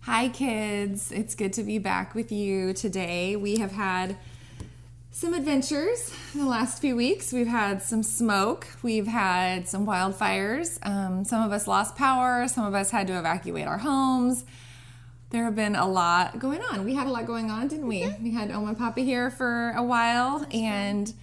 Hi kids, it's good to be back with you today. We have had some adventures in the last few weeks. We've had some smoke, we've had some wildfires, some of us lost power, some of us had to evacuate our homes. There have been a lot going on. We had a lot going on, didn't we? We had Oma and Papa here for a while, and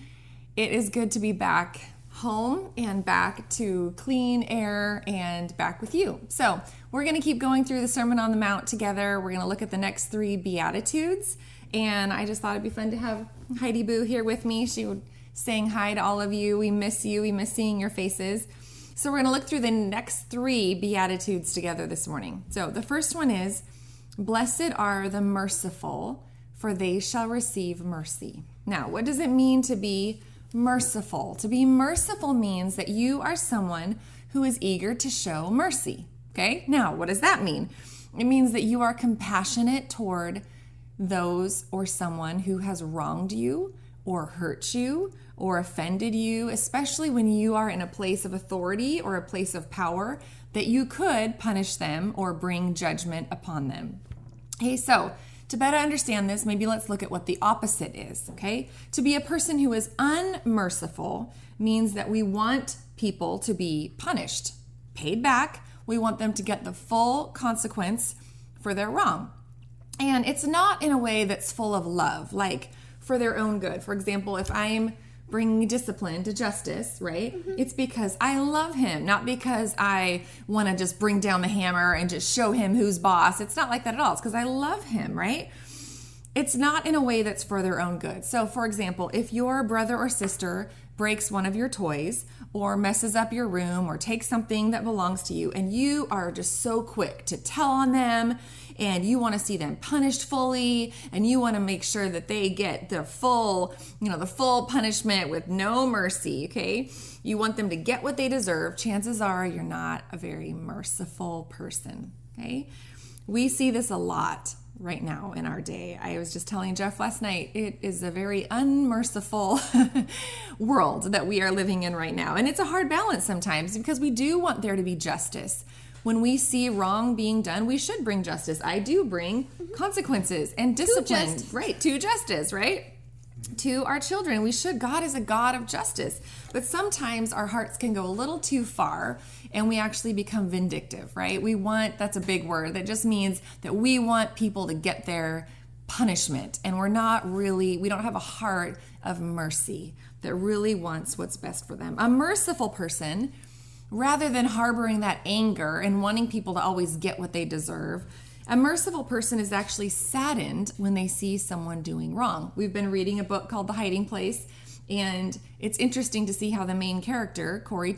it is good to be back home and back to clean air and back with you. So we're going to keep going through the Sermon on the Mount together. We're going to look at the next 3 Beatitudes, and I just thought it'd be fun to have Heidi Boo here with me. She would saying hi to all of you. We miss you. We miss seeing your faces. So we're going to look through the next 3 Beatitudes together this morning. So the first one is, "Blessed are the merciful, for they shall receive mercy." Now, what does it mean to be merciful? To be merciful means that you are someone who is eager to show mercy. Okay? Now, what does that mean? It means that you are compassionate toward those or someone who has wronged you or hurt you or offended you, especially when you are in a place of authority or a place of power that you could punish them or bring judgment upon them. Okay, so to better understand this, maybe let's look at what the opposite is, okay? To be a person who is unmerciful means that we want people to be punished, paid back. We want them to get the full consequence for their wrong. And it's not in a way that's full of love, like for their own good. For example, if I'm bringing discipline to justice, right? It's because I love him, not because I want to just bring down the hammer and just show him who's boss. It's not like that at all. It's because I love him, right? It's not in a way that's for their own good. So, for example, if your brother or sister breaks one of your toys or messes up your room or takes something that belongs to you, and you are just so quick to tell on them, and you want to see them punished fully, and you want to make sure that they get the full punishment with no mercy, okay? You want them to get what they deserve. Chances are you're not a very merciful person, okay? We see this a lot right now in our day. I was just telling Jeff last night, it is a very unmerciful world that we are living in right now. And it's a hard balance sometimes because we do want there to be justice. When we see wrong being done, we should bring justice. I do bring consequences and discipline, to justice, right? To our children. We should. God is a God of justice. But sometimes our hearts can go a little too far and we actually become vindictive, right? That's a big word. That just means that we want people to get their punishment, and we don't have a heart of mercy that really wants what's best for them. A merciful person, rather than harboring that anger and wanting people to always get what they deserve, a merciful person is actually saddened when they see someone doing wrong. We've been reading a book called The Hiding Place, and it's interesting to see how the main character, Kari,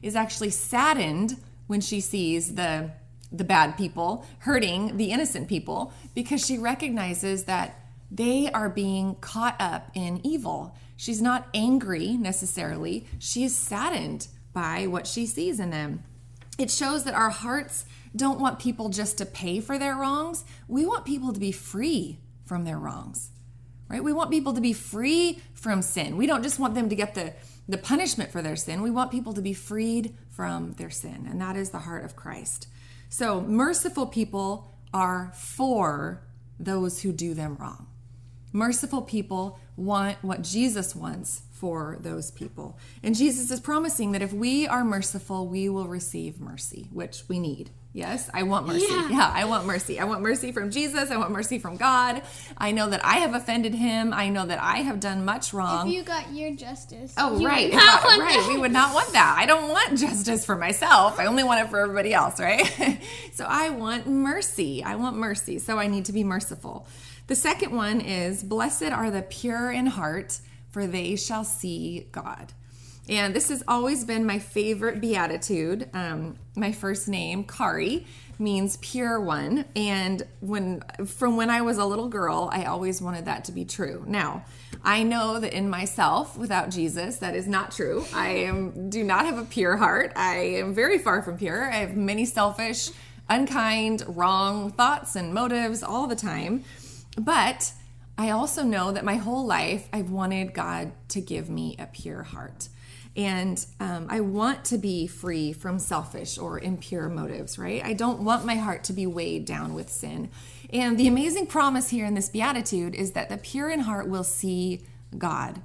is actually saddened when she sees the bad people hurting the innocent people, because she recognizes that they are being caught up in evil. She's not angry necessarily. She is saddened by what she sees in them. It shows that our hearts don't want people just to pay for their wrongs. We want people to be free from their wrongs, right? We want people to be free from sin. We don't just want them to get the punishment for their sin. We want people to be freed from their sin, and that is the heart of Christ. So merciful people are for those who do them wrong. Merciful people want what Jesus wants for those people. And Jesus is promising that if we are merciful, we will receive mercy, which we need. Yes, I want mercy. Yeah, I want mercy. I want mercy from Jesus. I want mercy from God. I know that I have offended him. I know that I have done much wrong. If you got your justice. Oh, right. Right. We would not want that. I don't want justice for myself. I only want it for everybody else, right? So I want mercy. I want mercy. So I need to be merciful. The second one is, "Blessed are the pure in heart, for they shall see God." And this has always been my favorite beatitude. My first name, Kari, means pure one. And from when I was a little girl, I always wanted that to be true. Now, I know that in myself, without Jesus, that is not true. I do not have a pure heart. I am very far from pure. I have many selfish, unkind, wrong thoughts and motives all the time. But I also know that my whole life I've wanted God to give me a pure heart. And I want to be free from selfish or impure motives, right? I don't want my heart to be weighed down with sin. And the amazing promise here in this beatitude is that the pure in heart will see God.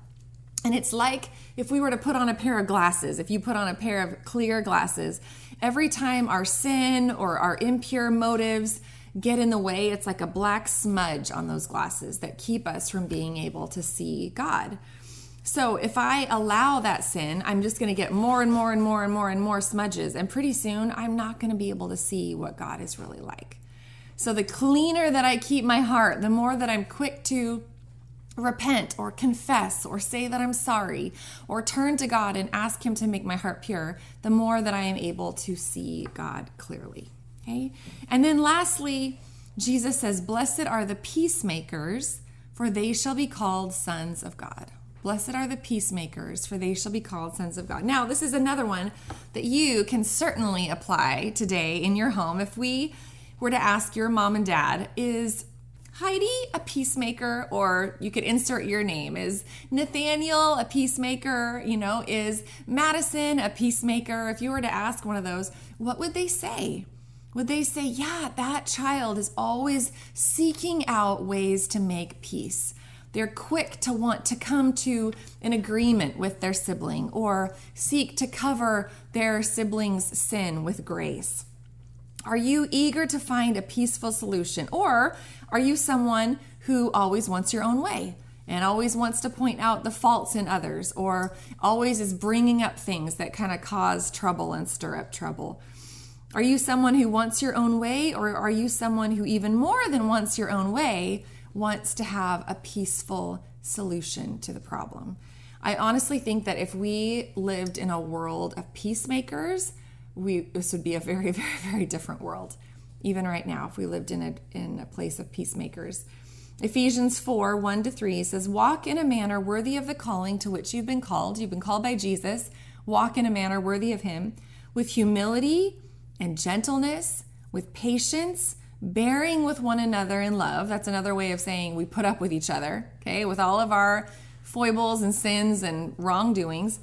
And it's like if we were to put on a pair of glasses, if you put on a pair of clear glasses, every time our sin or our impure motives get in the way, it's like a black smudge on those glasses that keep us from being able to see God. So if I allow that sin, I'm just going to get more and more and more and more and more smudges. And pretty soon, I'm not going to be able to see what God is really like. So the cleaner that I keep my heart, the more that I'm quick to repent or confess or say that I'm sorry or turn to God and ask him to make my heart pure, the more that I am able to see God clearly. Okay? And then lastly, Jesus says, "Blessed are the peacemakers, for they shall be called sons of God." Blessed are the peacemakers, for they shall be called sons of God. Now, this is another one that you can certainly apply today in your home. If we were to ask your mom and dad, is Heidi a peacemaker? Or you could insert your name. Is Nathaniel a peacemaker? Is Madison a peacemaker? If you were to ask one of those, what would they say? Would they say, yeah, that child is always seeking out ways to make peace. They're quick to want to come to an agreement with their sibling or seek to cover their sibling's sin with grace. Are you eager to find a peaceful solution? Or are you someone who always wants your own way and always wants to point out the faults in others, or always is bringing up things that kind of cause trouble and stir up trouble? Are you someone who wants your own way, or are you someone who even more than wants your own way, wants to have a peaceful solution to the problem? I honestly think that if we lived in a world of peacemakers, this would be a very, very, very different world. Even right now, if we lived in a place of peacemakers. Ephesians 4, 1-3 says, "Walk in a manner worthy of the calling to which you've been called." You've been called by Jesus. Walk in a manner worthy of him, with humility and gentleness, with patience, bearing with one another in love. That's another way of saying we put up with each other, okay, with all of our foibles and sins and wrongdoings,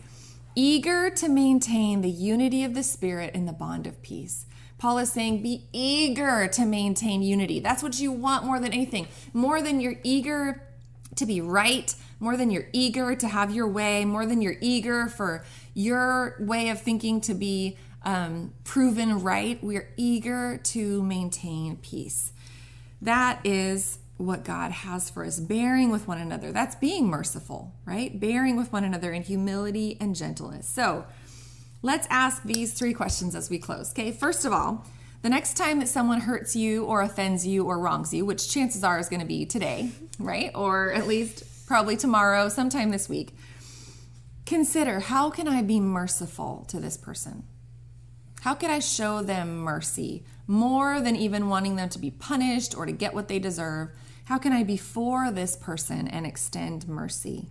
eager to maintain the unity of the Spirit in the bond of peace. Paul is saying be eager to maintain unity. That's what you want more than anything. More than you're eager to be right, more than you're eager to have your way, more than you're eager for your way of thinking to be proven right. We're eager to maintain peace. That is what God has for us, bearing with one another. That's being merciful, right? Bearing with one another in humility and gentleness. So let's ask these 3 questions as we close. Okay, first of all, the next time that someone hurts you or offends you or wrongs you, which chances are is going to be today, right? Or at least probably tomorrow, sometime this week, consider, how can I be merciful to this person? How could I show them mercy more than even wanting them to be punished or to get what they deserve? How can I be for this person and extend mercy?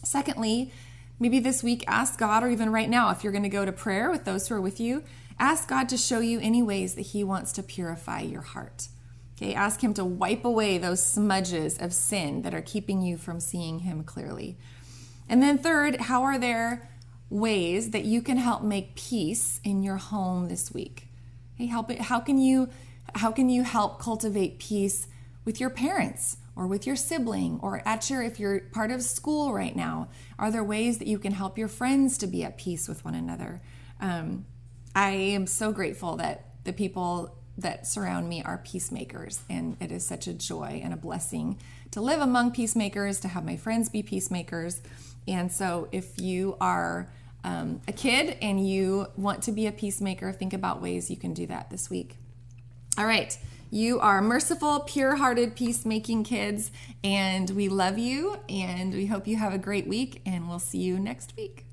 Secondly, maybe this week, ask God, or even right now, if you're going to go to prayer with those who are with you, ask God to show you any ways that he wants to purify your heart. Okay, ask him to wipe away those smudges of sin that are keeping you from seeing him clearly. And then third, how are there ways that you can help make peace in your home this week? Hey, how can you help cultivate peace with your parents or with your sibling, or if you're part of school right now? Are there ways that you can help your friends to be at peace with one another? I am so grateful that the people that surround me are peacemakers, and it is such a joy and a blessing to live among peacemakers, to have my friends be peacemakers. And so if you are a kid and you want to be a peacemaker, think about ways you can do that this week. All right. You are merciful, pure-hearted, peacemaking kids, and we love you, and we hope you have a great week, and we'll see you next week.